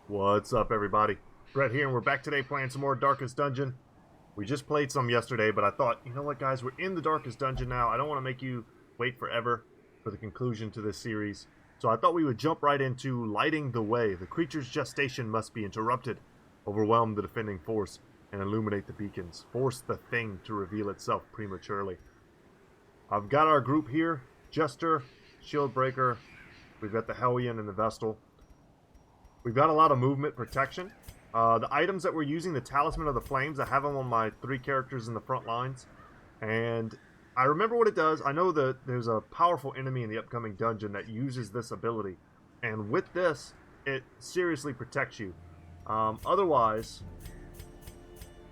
What's up, everybody? Brett here, and we're back today playing some more Darkest Dungeon. We just played some yesterday, but I thought, you know what, guys? We're in the Darkest Dungeon now. I don't want to make you wait forever for the conclusion to this series. So I thought we would jump right into lighting the way. The creature's gestation must be interrupted. Overwhelm the defending force and illuminate the beacons. Force the thing to reveal itself prematurely. I've got our group here. Jester, Shieldbreaker. We've got the Hellion and the Vestal. We've got a lot of movement protection. The items that we're using, the Talisman of the Flames, I have them on my 3 characters in the front lines. And I remember what it does. I know that there's a powerful enemy in the upcoming dungeon that uses this ability. And with this, it seriously protects you. Otherwise,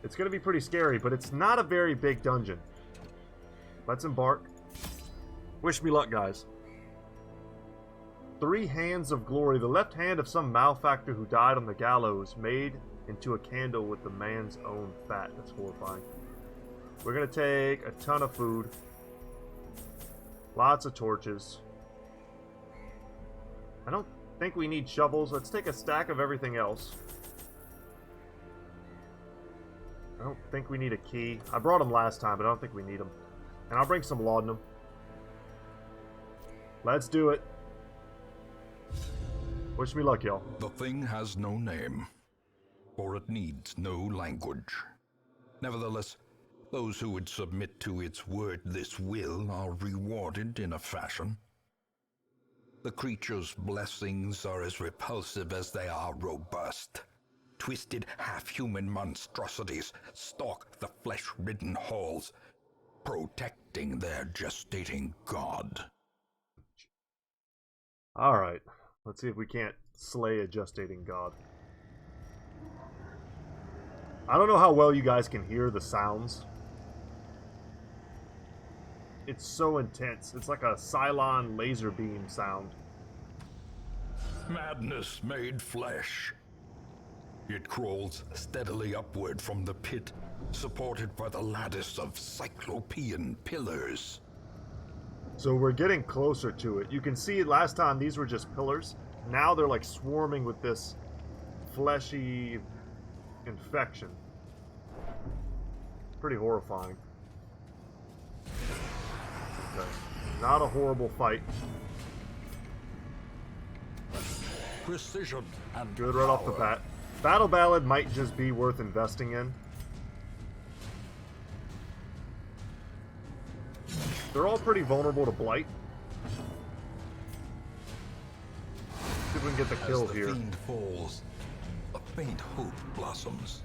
it's going to be pretty scary, but it's not a very big dungeon. Let's embark. Wish me luck, guys. 3 hands of glory. The left hand of some malefactor who died on the gallows, made into a candle with the man's own fat. That's horrifying. We're going to take a ton of food. Lots of torches. I don't think we need shovels. Let's take a stack of everything else. I don't think we need a key. I brought them last time, but I don't think we need them. And I'll bring some laudanum. Let's do it. Wish me luck, y'all. The thing has no name, for it needs no language. Nevertheless, those who would submit to its wordless will are rewarded in a fashion. The creature's blessings are as repulsive as they are robust. Twisted, half-human monstrosities stalk the flesh-ridden halls, protecting their gestating god. Alright. Let's see if we can't slay a gestating god. I don't know how well you guys can hear the sounds. It's so intense. It's like a Cylon laser beam sound. Madness made flesh. It crawls steadily upward from the pit, supported by the lattice of cyclopean pillars. So we're getting closer to it. You can see last time these were just pillars. Now they're like swarming with this fleshy infection. Pretty horrifying. Okay. Not a horrible fight. Precision and good right off the bat. Battle Ballad might just be worth investing in. They're all pretty vulnerable to blight. See if we can get the kill here. As the fiend falls, a faint hope blossoms.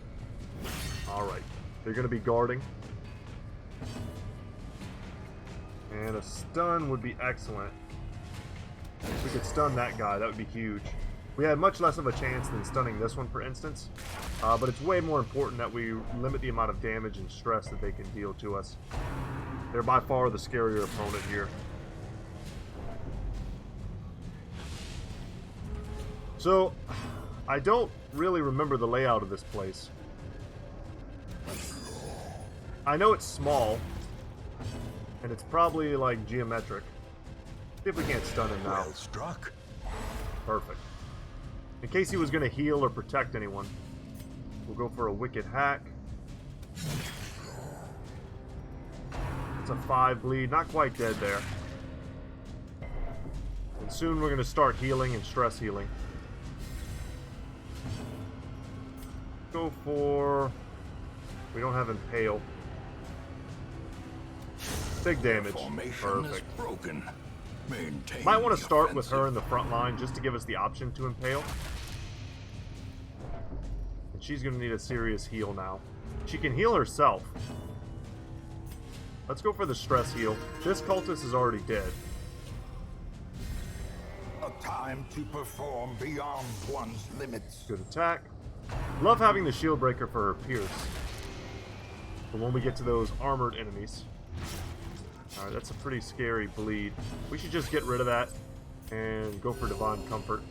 Alright. They're going to be guarding. And a stun would be excellent. If we could stun that guy, that would be huge. We had much less of a chance than stunning this one, for instance. But it's way more important that we limit the amount of damage and stress that they can deal to us. They're by far the scarier opponent here. So, I don't really remember the layout of this place. I know it's small, and it's probably like geometric. See if we can't stun him now. Well struck. Perfect. In case he was going to heal or protect anyone, we'll go for a wicked hack. It's a 5 bleed, not quite dead there. And soon we're going to start healing and stress healing. Go for... we don't have Impale. Big damage. Perfect. Broken. Might want to start with her in the front line just to give us the option to Impale. And she's going to need a serious heal now. She can heal herself. Let's go for the stress heal. This cultist is already dead. A time to perform beyond one's limits. Good attack. Love having the shield breaker for her pierce. But when we get to those armored enemies. Alright, that's a pretty scary bleed. We should just get rid of that and go for Divine Comfort.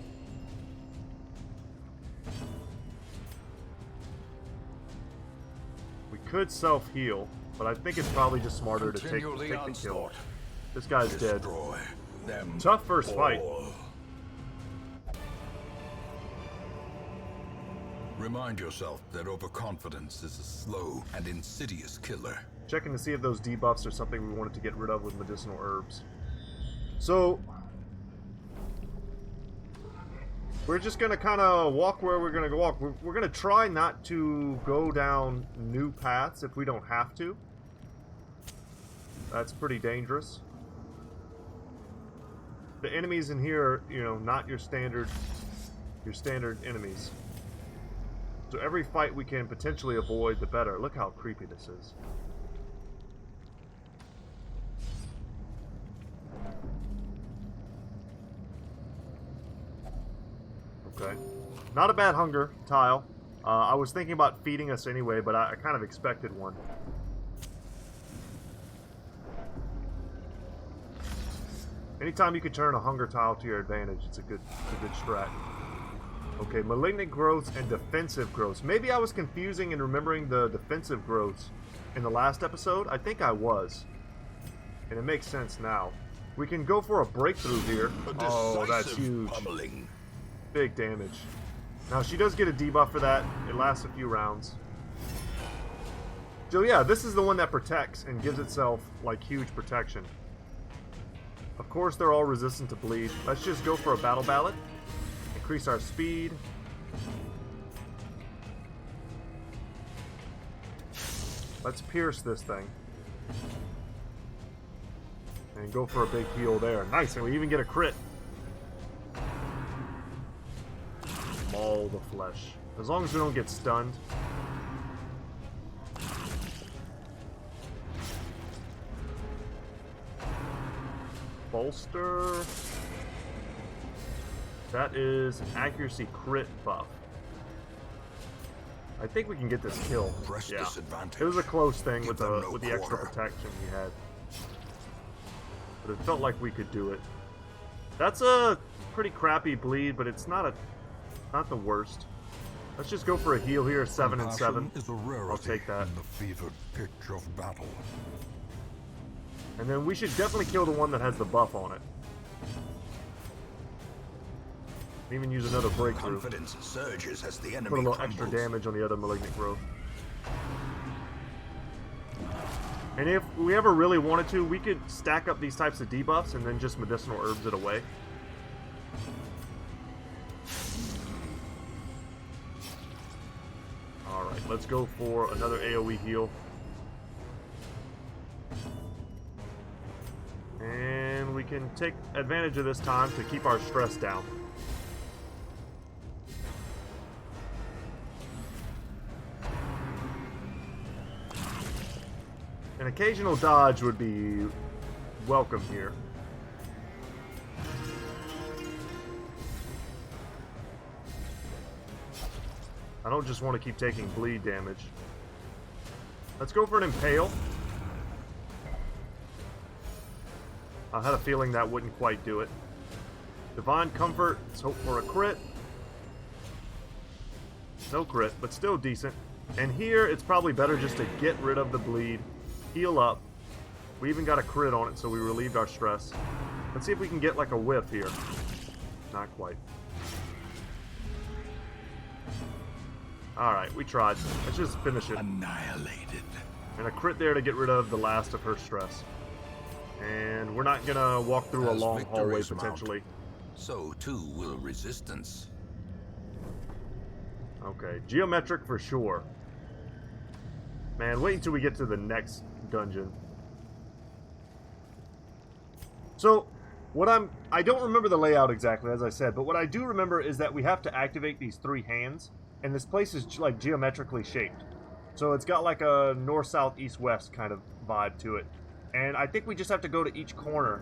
We could self-heal, but I think it's probably just smarter to take the kill. This guy's dead. Tough first fight. Remind yourself that overconfidence is a slow and insidious killer. Checking to see if those debuffs are something we wanted to get rid of with medicinal herbs. So, we're just going to kind of walk where we're going to walk. We're going to try not to go down new paths if we don't have to. That's pretty dangerous. The enemies in here, you know, not your standard enemies. So every fight we can potentially avoid, the better. Look how creepy this is. Okay. Not a bad hunger tile. I was thinking about feeding us anyway, but I kind of expected one. Anytime you can turn a hunger tile to your advantage, it's a good strat. Okay, malignant growths and defensive growths. Maybe I was confusing and remembering the defensive growths in the last episode. I think I was. And it makes sense now. We can go for a breakthrough here. Oh, that's huge. Pummeling. Big damage. Now, she does get a debuff for that. It lasts a few rounds. So yeah, this is the one that protects and gives itself, like, huge protection. Of course, they're all resistant to bleed. Let's just go for a battle ballad. Increase our speed. Let's pierce this thing. And go for a big heal there. Nice, and we even get a crit. Maul the flesh. As long as we don't get stunned. Bolster. That is an accuracy crit buff. I think we can get this kill. Yeah. It was a close thing with the extra protection we had. But it felt like we could do it. That's a pretty crappy bleed, but it's not the worst. Let's just go for a heal here, 7 and 7. I'll take that. In the fevered pitch of battle. And then we should definitely kill the one that has the buff on it. Even use another breakthrough. Confidence surges as the enemy Put a little crumbles. extra damage on the other malignant growth. And if we ever really wanted to, we could stack up these types of debuffs and then just medicinal herbs it away. Alright, let's go for another AoE heal. And we can take advantage of this time to keep our stress down. An occasional dodge would be welcome here. I don't just want to keep taking bleed damage. Let's go for an impale. I had a feeling that wouldn't quite do it. Divine Comfort, let's hope for a crit. No crit, but still decent. And here, it's probably better just to get rid of the bleed, heal up. We even got a crit on it, so we relieved our stress. Let's see if we can get like a whiff here. Not quite. Alright, we tried. Let's just finish it. Annihilated. And a crit there to get rid of the last of her stress. And we're not gonna walk through a long hallway potentially. So too will resistance. Okay, geometric for sure. Man, wait until we get to the next dungeon. So, I don't remember the layout exactly, as I said, but what I do remember is that we have to activate these 3 hands, and this place is like geometrically shaped. So it's got like a north, south, east, west kind of vibe to it. And I think we just have to go to each corner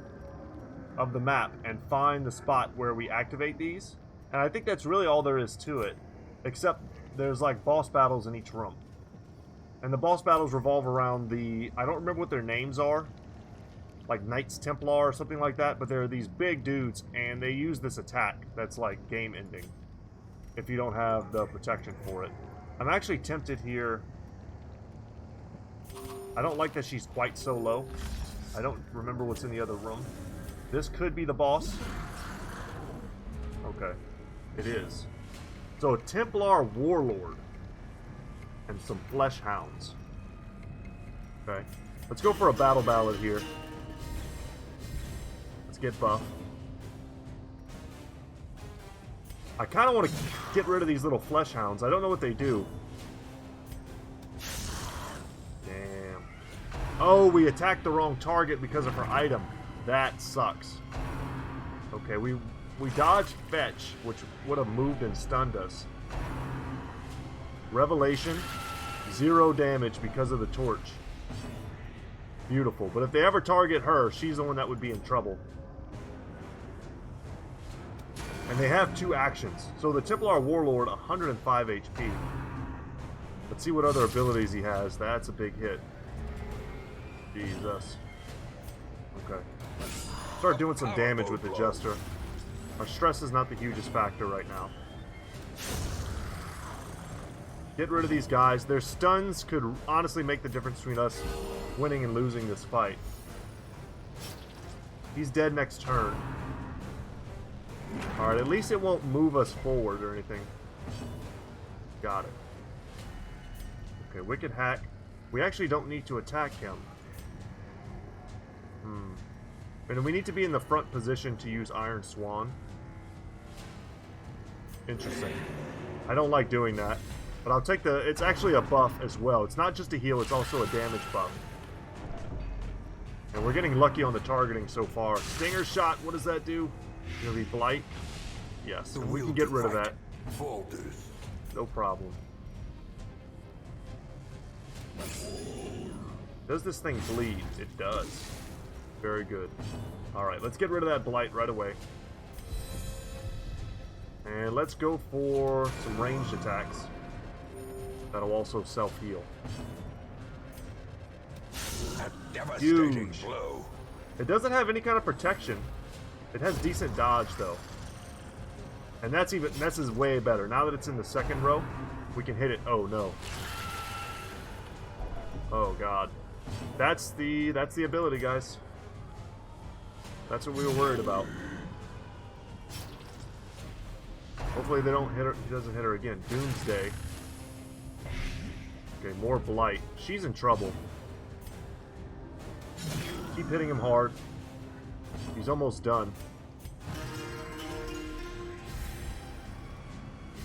of the map and find the spot where we activate these. And I think that's really all there is to it. Except there's like boss battles in each room. And the boss battles revolve around I don't remember what their names are. Like Knights Templar or something like that. But they're these big dudes and they use this attack that's like game ending. If you don't have the protection for it. I'm actually tempted here. I don't like that she's quite so low. I don't remember what's in the other room. This could be the boss. Okay. It is. So a Templar warlord and some flesh hounds. Okay. Let's go for a battle ballad here. Let's get buff. I kind of want to get rid of these little flesh hounds. I don't know what they do. Damn. Oh, we attacked the wrong target because of her item. That sucks. Okay, we dodged fetch, which would have moved and stunned us. Revelation, 0 damage because of the torch. Beautiful. But if they ever target her, she's the one that would be in trouble. And they have 2 actions. So the Templar Warlord, 105 HP. Let's see what other abilities he has. That's a big hit. Jesus. Okay. Start doing some damage with the Jester. Our stress is not the hugest factor right now. Get rid of these guys. Their stuns could honestly make the difference between us winning and losing this fight. He's dead next turn. Alright, at least it won't move us forward or anything. Got it. Okay, Wicked Hack. We actually don't need to attack him. And we need to be in the front position to use Iron Swan. Interesting. I don't like doing that. But I'll take the... It's actually a buff as well. It's not just a heal, it's also a damage buff. And we're getting lucky on the targeting so far. Stinger Shot, what does that do? Gonna be Blight? Yes, and we can get rid of that. No problem. Does this thing bleed? It does. Very good. Alright, let's get rid of that Blight right away. And let's go for some ranged attacks. That'll also self-heal. A devastating Huge. blow. It doesn't have any kind of protection. It has decent dodge, though. And this is way better. Now that it's in the second row, we can hit it. Oh, no. Oh, God. That's the ability, guys. That's what we were worried about. Hopefully they don't hit her. He doesn't hit her again. Doomsday. Okay, more Blight. She's in trouble. Keep hitting him hard. He's almost done.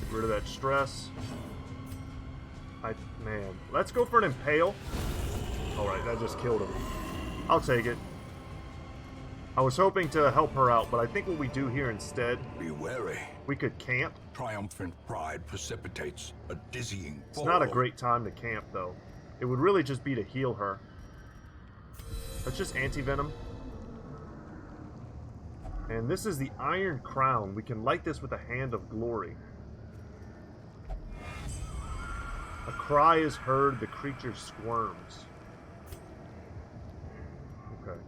Get rid of that stress. Man. Let's go for an Impale. Alright, that just killed him. I'll take it. I was hoping to help her out, but I think what we do here instead... Be wary. We could camp. Triumphant pride precipitates a dizzying fall. It's not a great time to camp, though. It would really just be to heal her. Let's just anti-venom. And this is the Iron Crown. We can light this with a Hand of Glory. A cry is heard, the creature squirms. Okay.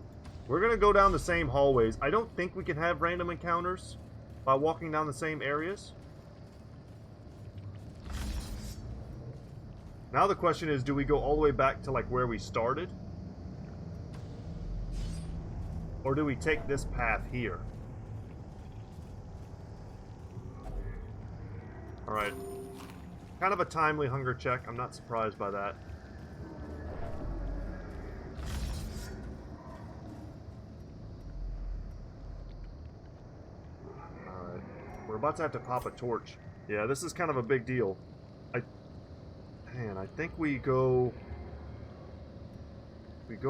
We're going to go down the same hallways. I don't think we can have random encounters by walking down the same areas. Now the question is, do we go all the way back to like where we started? Or do we take this path here? Alright. Kind of a timely hunger check. I'm not surprised by that. Alright. We're about to have to pop a torch. Yeah, this is kind of a big deal. Man, I think we go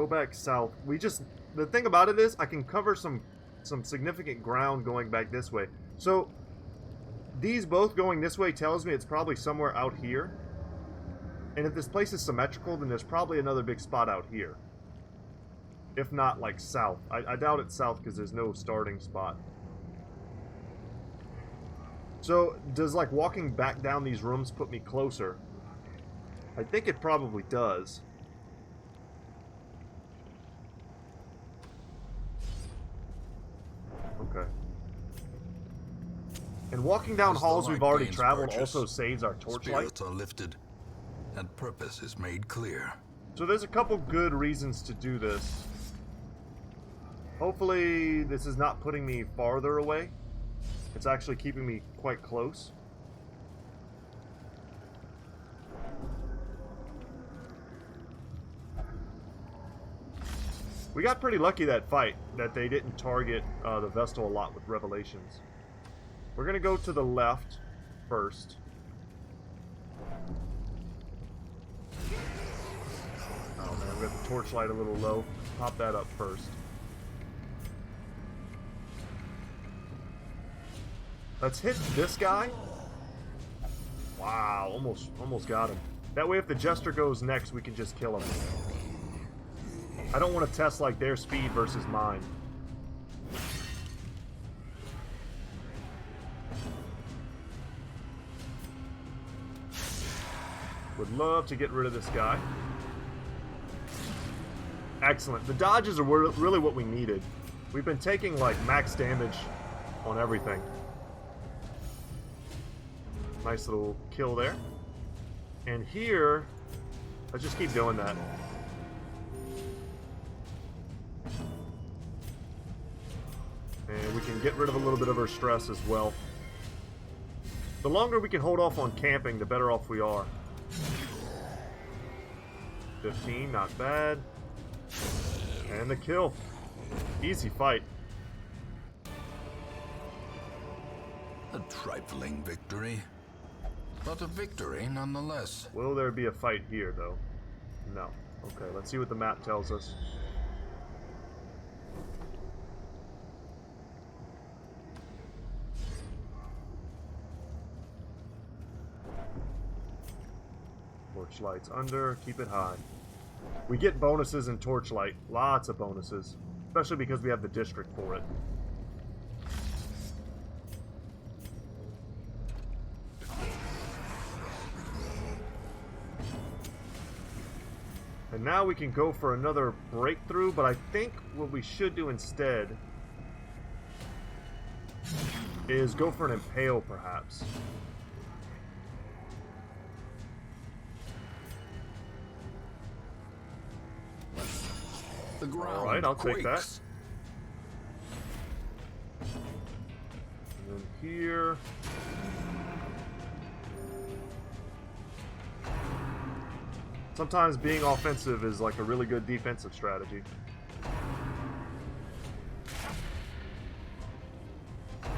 back south. The thing about it is, I can cover some significant ground going back this way. So, these both going this way tells me it's probably somewhere out here. And if this place is symmetrical, then there's probably another big spot out here. If not, like, south. I doubt it's south because there's no starting spot. So, does, like, walking back down these rooms put me closer? I think it probably does. Okay. And walking down halls we've already traveled also saves our torchlight. Spirits are lifted, and purpose is made clear. So there's a couple good reasons to do this. Hopefully this is not putting me farther away. It's actually keeping me quite close. We got pretty lucky that fight, that they didn't target the Vestal a lot with Revelations. We're going to go to the left first. Oh man, we got the torchlight a little low. Pop that up first. Let's hit this guy. Wow, almost got him. That way if the Jester goes next, we can just kill him. I don't want to test like their speed versus mine. Would love to get rid of this guy. Excellent. The dodges are really what we needed. We've been taking like max damage on everything. Nice little kill there. And here, let's just keep doing that. And we can get rid of a little bit of her stress as well. The longer we can hold off on camping, the better off we are. 15, not bad. And the kill. Easy fight. A trifling victory, but a victory nonetheless. Will there be a fight here, though? No. Okay, let's see what the map tells us. Torchlight's under, keep it high. We get bonuses in Torchlight, lots of bonuses, especially because we have the district for it. And now we can go for another breakthrough, but I think what we should do instead is go for an impale, perhaps. The ground All right, I'll take that. quakes. And then here. Sometimes being offensive is like a really good defensive strategy.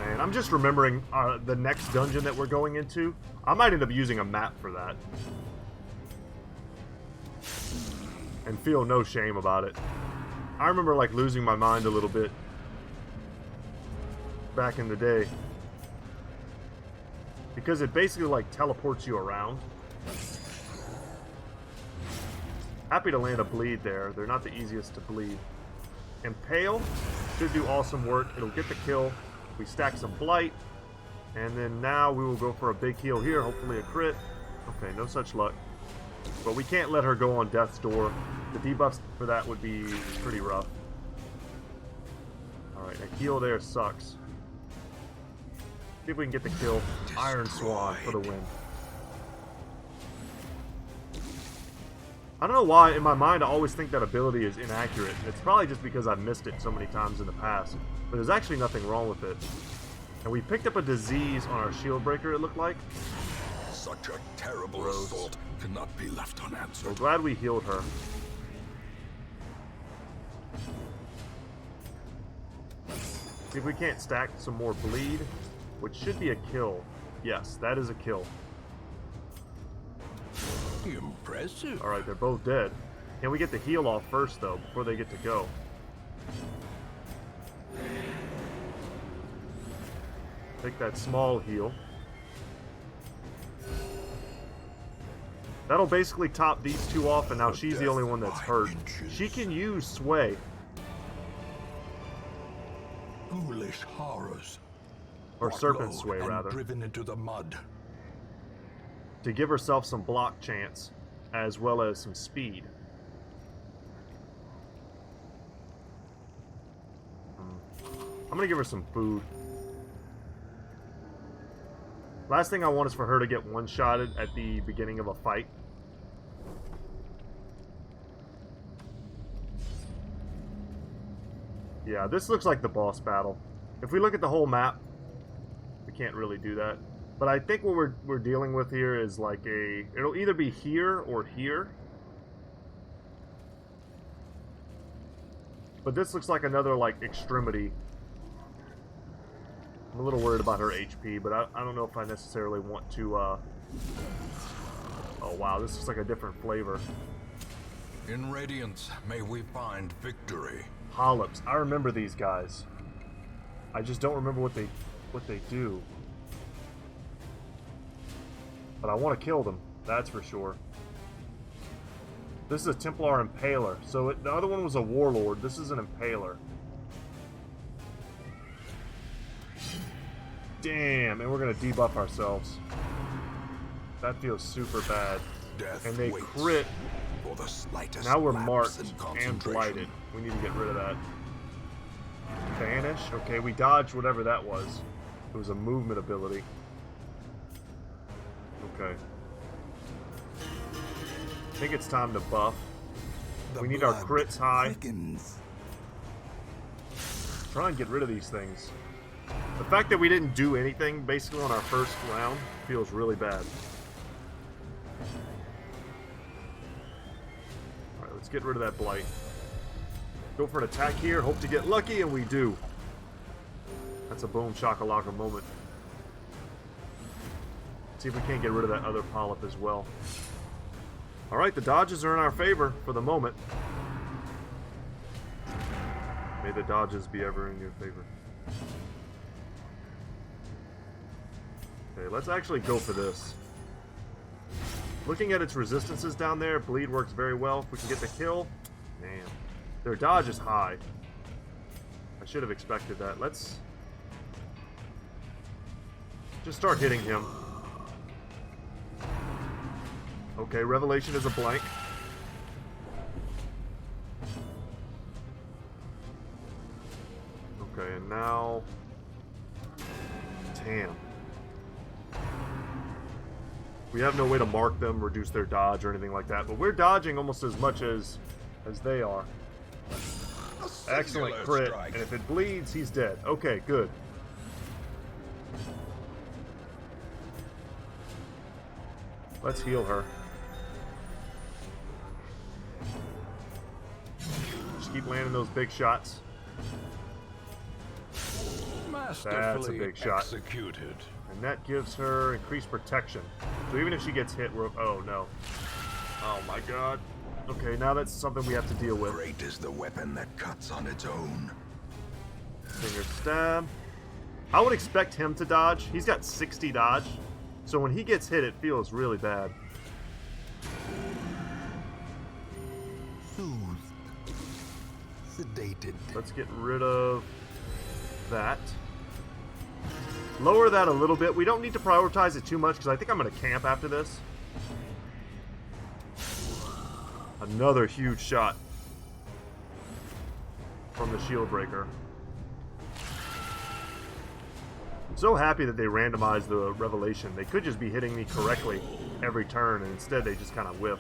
And I'm just remembering the next dungeon that we're going into. I might end up using a map for that. And feel no shame about it. I remember like losing my mind a little bit back in the day. Because it basically like teleports you around. Happy to land a bleed there. They're not the easiest to bleed. Impale should do awesome work. It'll get the kill. We stack some blight. And then now we will go for a big heal here. Hopefully a crit. Okay, no such luck. But we can't let her go on death's door. The debuffs for that would be pretty rough. Alright, a heal there sucks. See if we can get the kill. Iron Swan for the win. I don't know why, in my mind, I always think that ability is inaccurate. It's probably just because I've missed it so many times in the past. But there's actually nothing wrong with it. And we picked up a disease on our shield breaker, it looked like. Such a terrible assault cannot be left unanswered. So glad we healed her. See if we can't stack some more bleed, which should be a kill. Yes, that is a kill. Impressive. Alright, they're both dead. Can we get the heal off first, though, before they get to go? Take that small heal. That'll basically top these two off, and now she's the only one that's hurt. She can use Sway. Foolish horrors. Or Walk Serpent low Sway, and rather. Driven into the mud. To give herself some block chance, as well as some speed. I'm gonna give her some food. Last thing I want is for her to get one-shotted at the beginning of a fight. Yeah, this looks like the boss battle. If we look at the whole map, we can't really do that. But I think what we're dealing with here is like it'll either be here or here. But this looks like another, like, extremity. I'm a little worried about her HP, but I don't know if I necessarily want to, Oh, wow, this looks like a different flavor. In Radiance, may we find victory. Polyps. I remember these guys. I just don't remember what they do. But I want to kill them, that's for sure. This is a Templar Impaler. So the other one was a Warlord. This is an Impaler. Damn, and we're going to debuff ourselves. That feels super bad. Death and they waits crit. for the slightest Now we're lapse marked in and concentration. blighted. We need to get rid of that. Vanish? Okay, we dodged whatever that was. It was a movement ability. Okay. I think it's time to buff. We need our crits high. Try and get rid of these things. The fact that we didn't do anything basically on our first round feels really bad. Alright, let's get rid of that blight. Go for an attack here, hope to get lucky, and we do. That's a boom shakalaka moment. See if we can't get rid of that other polyp as well. Alright, the dodges are in our favor for the moment. May the dodges be ever in your favor. Okay, let's actually go for this. Looking at its resistances down there, bleed works very well. If we can get the kill, man. Their dodge is high. I should have expected that. Let's just start hitting him. Okay, Revelation is a blank. Okay, and now... Damn. We have no way to mark them, reduce their dodge, or anything like that, but we're dodging almost as much as they are. Excellent crit, and if it bleeds, he's dead. Okay, good. Let's heal her. Just keep landing those big shots. That's a big shot. Executed. And that gives her increased protection. So even if she gets hit, we're... Oh, no. Oh, my God. Okay, now that's something we have to deal with. Great is the weapon that cuts on its own. Finger stab. I would expect him to dodge. He's got 60 dodge. So when he gets hit, it feels really bad. Soothed. Sedated. Let's get rid of that. Lower that a little bit. We don't need to prioritize it too much because I think I'm going to camp after this. Another huge shot from the shield breaker. I'm so happy that they randomized the Revelation. They could just be hitting me correctly every turn, and instead they just kind of whiff.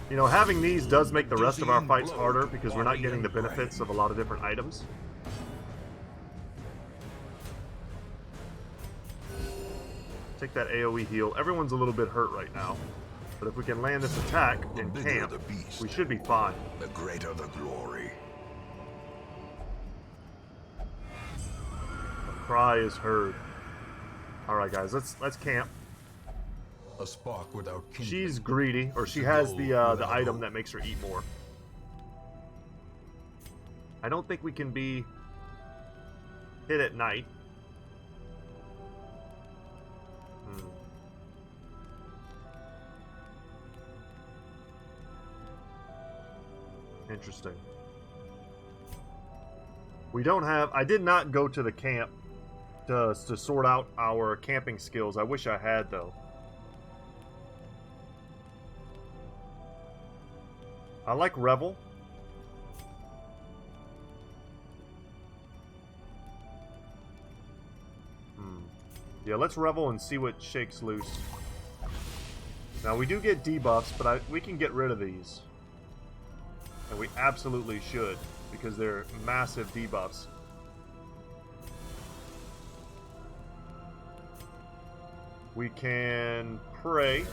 You know, having these does make the rest of our fights harder because we're not getting the benefits of a lot of different items. Take that AoE heal. Everyone's a little bit hurt right now. But if we can land this attack in camp, we should be fine. The greater the glory. A cry is heard. Alright guys, let's camp. A spark without kindling. She's greedy, or she has the item that makes her eat more. I don't think we can be hit at night. Interesting. We don't have... I did not go to the camp to sort out our camping skills. I wish I had, though. I like Revel. Yeah, let's Revel and see what shakes loose. Now, we do get debuffs, but we can get rid of these. And we absolutely should, because they're massive debuffs. We can pray.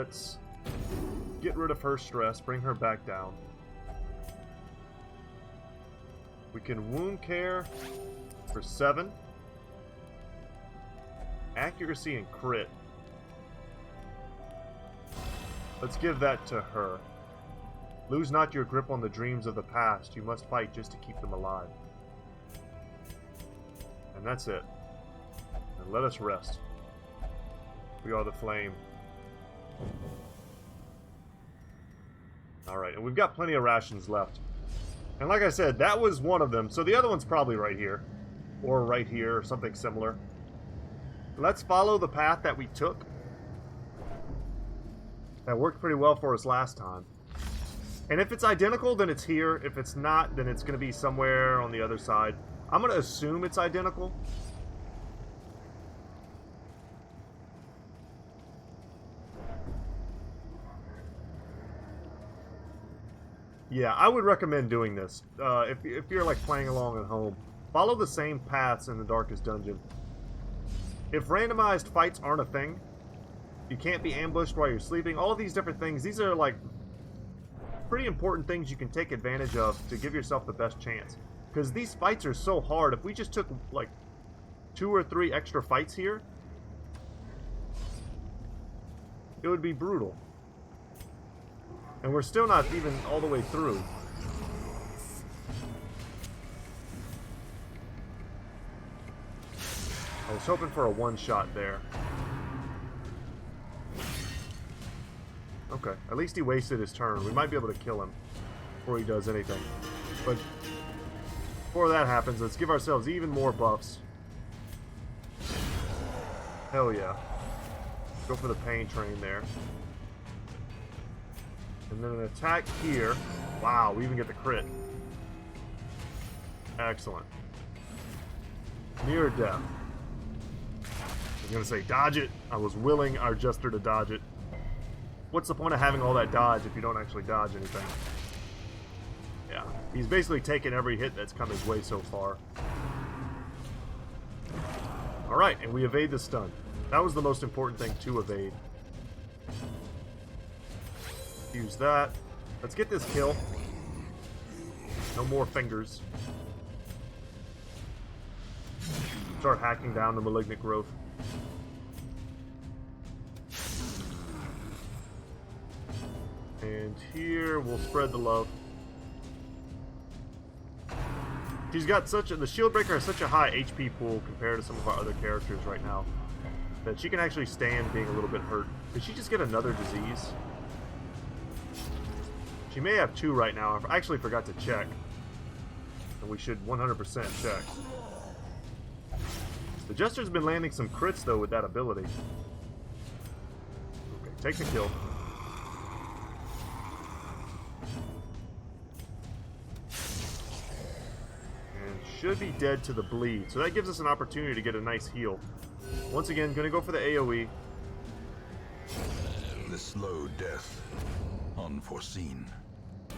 let's get rid of her stress, bring her back down. We can wound care for 7. Accuracy and crit. Let's give that to her. Lose not your grip on the dreams of the past. You must fight just to keep them alive. And that's it. And let us rest. We are the flame. Alright, and we've got plenty of rations left. And like I said, that was one of them. So the other one's probably right here. Or right here, or something similar. Let's follow the path that we took. That worked pretty well for us last time. And if it's identical, then it's here. If it's not, then it's going to be somewhere on the other side. I'm going to assume it's identical. Yeah, I would recommend doing this. If you're like playing along at home, follow the same paths in the Darkest Dungeon. If randomized fights aren't a thing, you can't be ambushed while you're sleeping, all of these different things, these are like pretty important things you can take advantage of to give yourself the best chance. Because these fights are so hard. If we just took like 2 or 3 extra fights here, it would be brutal. And we're still not even all the way through. I was hoping for a one-shot there. Okay, at least he wasted his turn. We might be able to kill him before he does anything. But before that happens, let's give ourselves even more buffs. Hell yeah. Go for the pain train there. And then an attack here. Wow, we even get the crit. Excellent. Near death. I was going to say, dodge it. I was willing our jester to dodge it. What's the point of having all that dodge if you don't actually dodge anything? Yeah, he's basically taken every hit that's come his way so far. Alright, and we evade the stun. That was the most important thing to evade. Use that. Let's get this kill. No more fingers. Start hacking down the malignant growth. And here we'll spread the love. She's got such a, the Shieldbreaker has such a high HP pool compared to some of our other characters right now that she can actually stand being a little bit hurt. Did she just get another disease? She may have 2 right now. I actually forgot to check. And we should 100% check. The Jester's been landing some crits though with that ability. Okay, take the kill. Should be dead to the bleed, so that gives us an opportunity to get a nice heal. Once again, gonna go for the AoE. The slow death, unforeseen.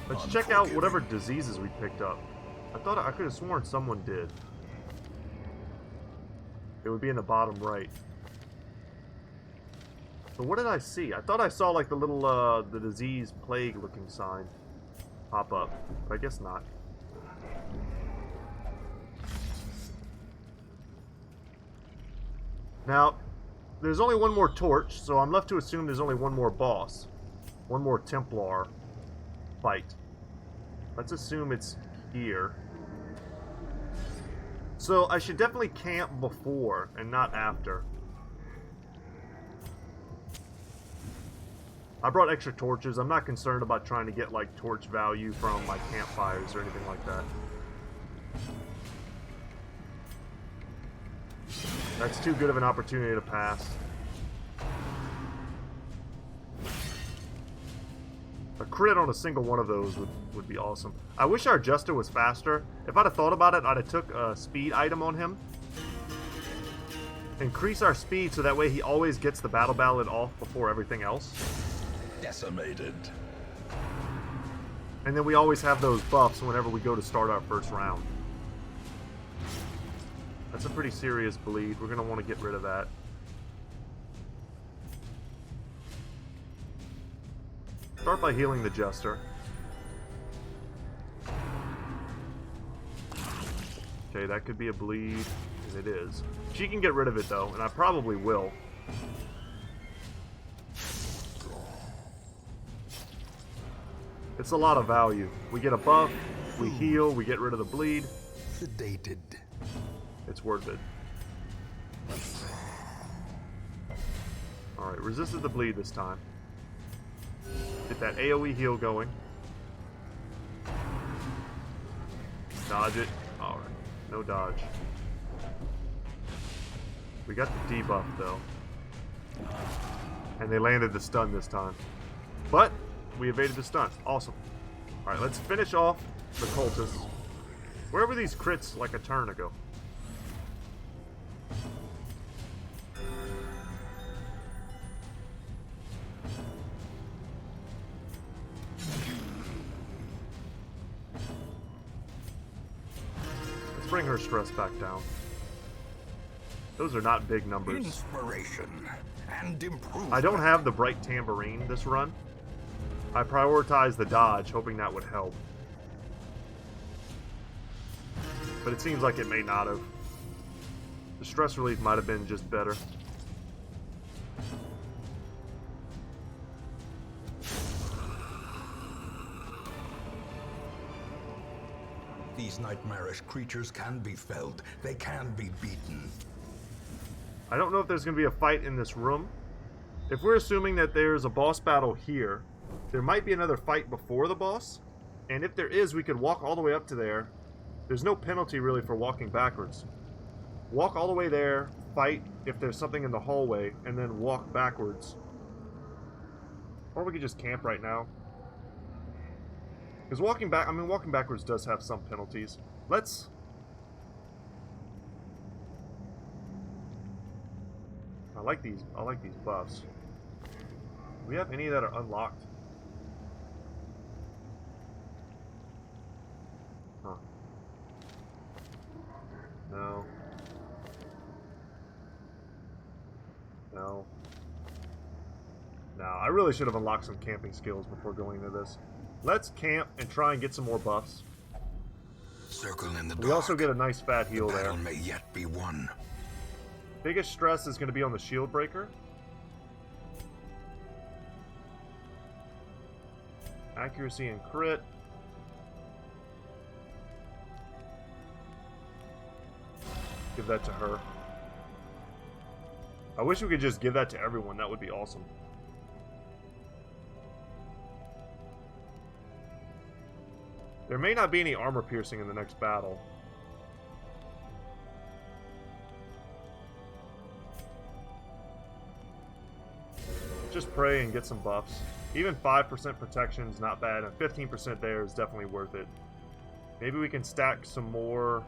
Let's check out whatever diseases we picked up. I thought I could have sworn someone did. It would be in the bottom right. But what did I see? I thought I saw like the little the disease plague looking sign pop up, but I guess not. Now, there's only one more torch, so I'm left to assume there's only one more boss. One more Templar fight. Let's assume it's here. So, I should definitely camp before and not after. I brought extra torches. I'm not concerned about trying to get, like, torch value from my campfires or anything like that. That's too good of an opportunity to pass. A crit on a single one of those would be awesome. I wish our Jester was faster. If I'd have thought about it, I'd have took a speed item on him. Increase our speed so that way he always gets the battle ballad off before everything else. Decimated. And then we always have those buffs whenever we go to start our first round. That's a pretty serious bleed. We're going to want to get rid of that. start by healing the Jester. Okay, that could be a bleed, and it is. She can get rid of it, though, and I probably will. It's a lot of value. We get a buff, we heal, we get rid of the bleed. Sedated. It's worth it. Alright, resisted the bleed this time. Get that AoE heal going. Dodge it. Alright, no dodge. We got the debuff though. And they landed the stun this time. But we evaded the stun. Awesome. Alright, let's finish off the cultists. Where were these crits like a turn ago? Let's bring her stress back down. Those are not big numbers. Inspiration and improvement. I don't have the bright tambourine this run. I prioritized the dodge, hoping that would help. But it seems like it may not have. The stress relief might have been just better. These nightmarish creatures can be felled. They can be beaten. I don't know if there's going to be a fight in this room. If we're assuming that there's a boss battle here, there might be another fight before the boss. And if there is, we could walk all the way up to there. There's no penalty really for walking backwards. Walk all the way there, fight if there's something in the hallway, and then walk backwards. Or we could just camp right now. Because walking backwards does have some penalties. I like these buffs. Do we have any that are unlocked? Huh. No. No. No, I really should have unlocked some camping skills before going into this. Let's camp and try and get some more buffs. Circle in the dark. We also get a nice fat heal the there. battle may yet be won. Biggest stress is going to be on the shield breaker. Accuracy and crit. Give that to her. I wish we could just give that to everyone. That would be awesome. There may not be any armor piercing in the next battle. Just pray and get some buffs. Even 5% protection is not bad, and 15% there is definitely worth it. Maybe we can stack some more.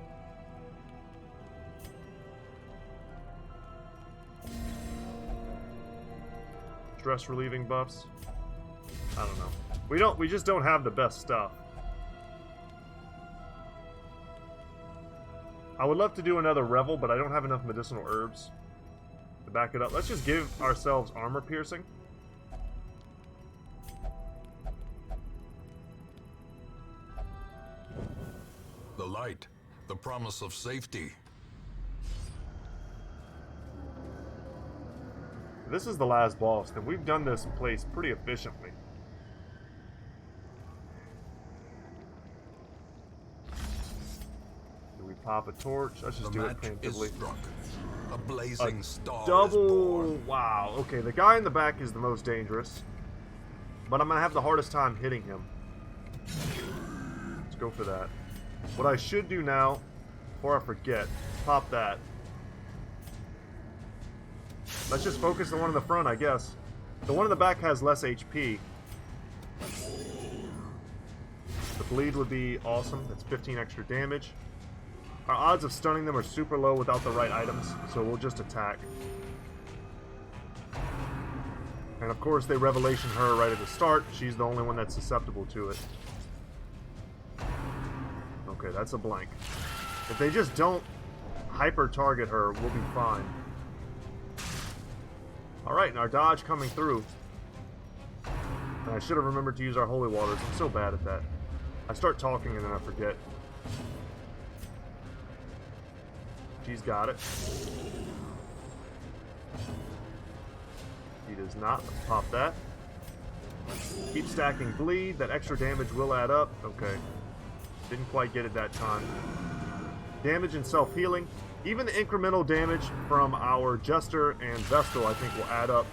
Stress relieving buffs. I don't know. We just don't have the best stuff. I would love to do another revel, but I don't have enough medicinal herbs to back it up. Let's just give ourselves armor piercing. The light, the promise of safety. This is the last boss, and we've done this place pretty efficiently. Do we pop a torch? Let's just do it preemptively. Struck. A blazing star Double. is born. Wow. Okay, the guy in the back is the most dangerous, but I'm gonna have the hardest time hitting him. Let's go for that. What I should do now, before I forget, pop that. Let's just focus on one in the front, I guess. The one in the back has less HP. The bleed would be awesome. That's 15 extra damage. Our odds of stunning them are super low without the right items, so we'll just attack. And of course, they revelation her right at the start. She's the only one that's susceptible to it. Okay, that's a blank. If they just don't hyper-target her, we'll be fine. Alright, and our dodge coming through. And I should have remembered to use our holy waters. I'm so bad at that. I start talking and then I forget. She's got it. He does not. Let's pop that. Keep stacking bleed. That extra damage will add up. Okay. Didn't quite get it that time. Damage and self-healing. Even the incremental damage from our Jester and Vestal, I think, will add up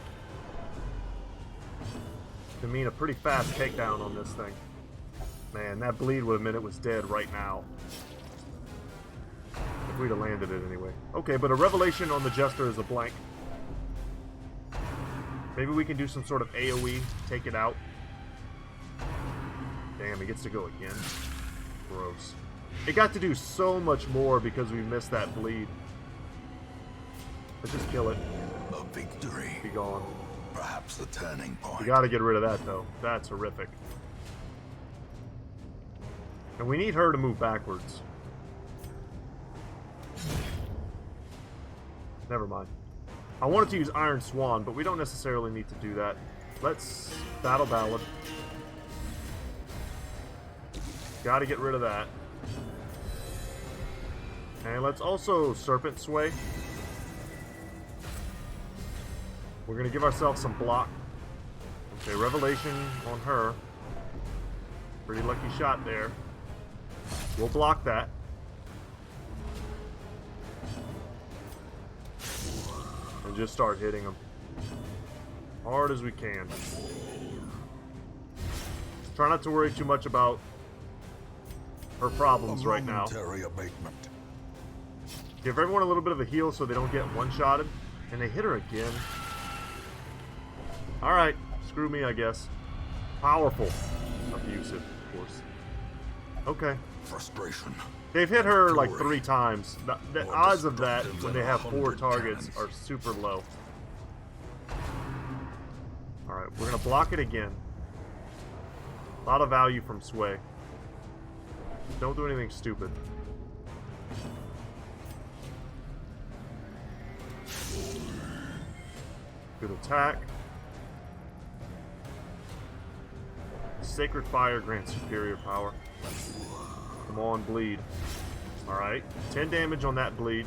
to mean a pretty fast takedown on this thing. Man, that bleed would have meant it was dead right now. If we'd have landed it anyway. Okay, but a revelation on the Jester is a blank. Maybe we can do some sort of AoE, take it out. Damn, he gets to go again. Gross. It got to do so much more because we missed that bleed. Let's just kill it. A victory. Be gone. Perhaps the turning point. We gotta get rid of that, though. That's horrific. And we need her to move backwards. Never mind. I wanted to use Iron Swan, but we don't necessarily need to do that. Let's Battle Ballad. Gotta get rid of that. And let's also Serpent Sway. We're gonna give ourselves some block. Okay, Revelation on her. Pretty lucky shot there. We'll block that. And just start hitting them. Hard as we can. Try not to worry too much about her problems right now. Abatement. Give everyone a little bit of a heal so they don't get one-shotted. And they hit her again. Alright, screw me, I guess. Powerful. Abusive, of course. Okay. Frustration. They've hit her like 3 times. The odds of that when they have 4 targets are super low. Alright, we're going to block it again. A lot of value from Sway. Don't do anything stupid. Good attack. Sacred Fire grants superior power. Come on, bleed. Alright. 10 damage on that bleed.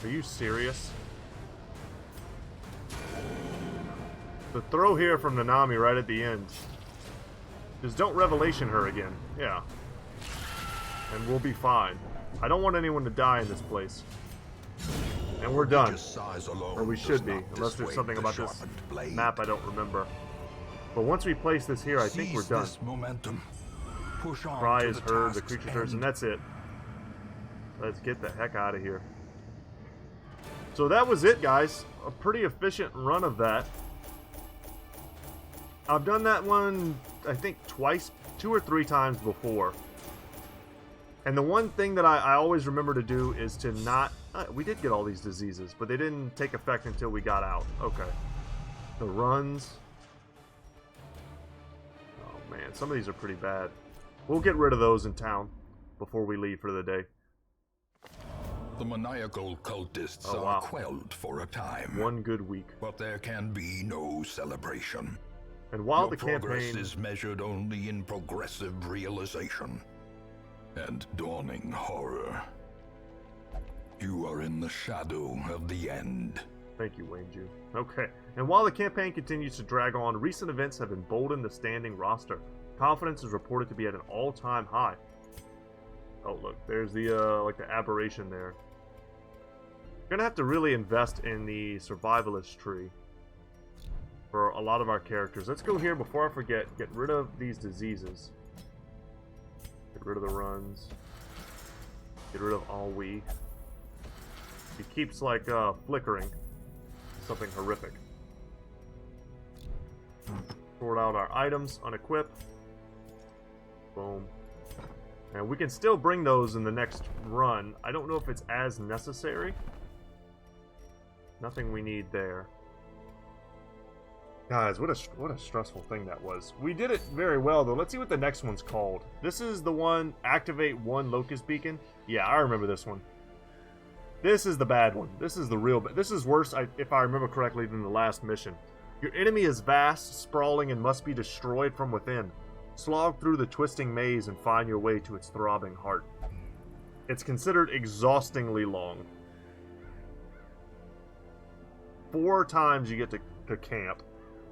Are you serious? The throw here from Nanami right at the end. Just don't Revelation her again. Yeah. And we'll be fine. I don't want anyone to die in this place. And we're done. Or we should be. Unless there's something about this map I don't remember. But once we place this here, I think we're done. Momentum. Push on. Cry is heard, the creature's heard, and that's it. Let's get the heck out of here. So that was it, guys. A pretty efficient run of that. I've done that one, I think, twice, 2 or 3 times before. And the one thing that I always remember to do is to not... we did get all these diseases, but they didn't take effect until we got out. Okay. The runs... Oh man, some of these are pretty bad. We'll get rid of those in town before we leave for the day. The maniacal cultists Oh, wow. are quelled for a time. 1 good week. But there can be no celebration. And while Your the progress campaign... is measured only in progressive realization and dawning horror. You are in the shadow of the end. Thank you, Wayne Jew. Okay. And while the campaign continues to drag on, recent events have emboldened the standing roster. Confidence is reported to be at an all-time high. Oh, look. There's the, like the aberration there. Gonna have to really invest in the survivalist tree for a lot of our characters. Let's go here before I forget. Get rid of these diseases. Get rid of the runs. Get rid of all we. It keeps like flickering. Something horrific. Sort out our items, unequip. Boom. And we can still bring those in the next run. I don't know if it's as necessary. Nothing we need there. Guys, what a stressful thing that was. We did it very well, though. Let's see what the next one's called. This is the one, activate 1 Locust Beacon. Yeah, I remember this one. This is the bad one. This is the real... This is worse, if I remember correctly, than the last mission. Your enemy is vast, sprawling, and must be destroyed from within. Slog through the twisting maze and find your way to its throbbing heart. It's considered exhaustingly long. 4 times you get to camp.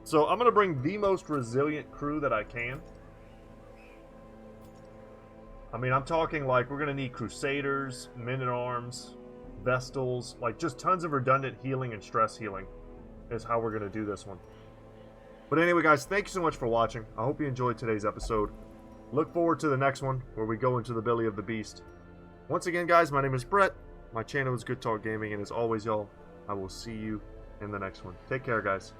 So I'm going to bring the most resilient crew that I can. I mean, I'm talking like we're going to need Crusaders, Men-at-Arms, Vestals, like just tons of redundant healing and stress healing is how we're going to do this one. But anyway, guys, thank you so much for watching. I hope you enjoyed today's episode. Look forward to the next one where we go into the belly of the beast. Once again, guys, my name is Brett. My channel is Goodtalk Gaming, and as always, y'all, I will see you in the next one. Take care, guys.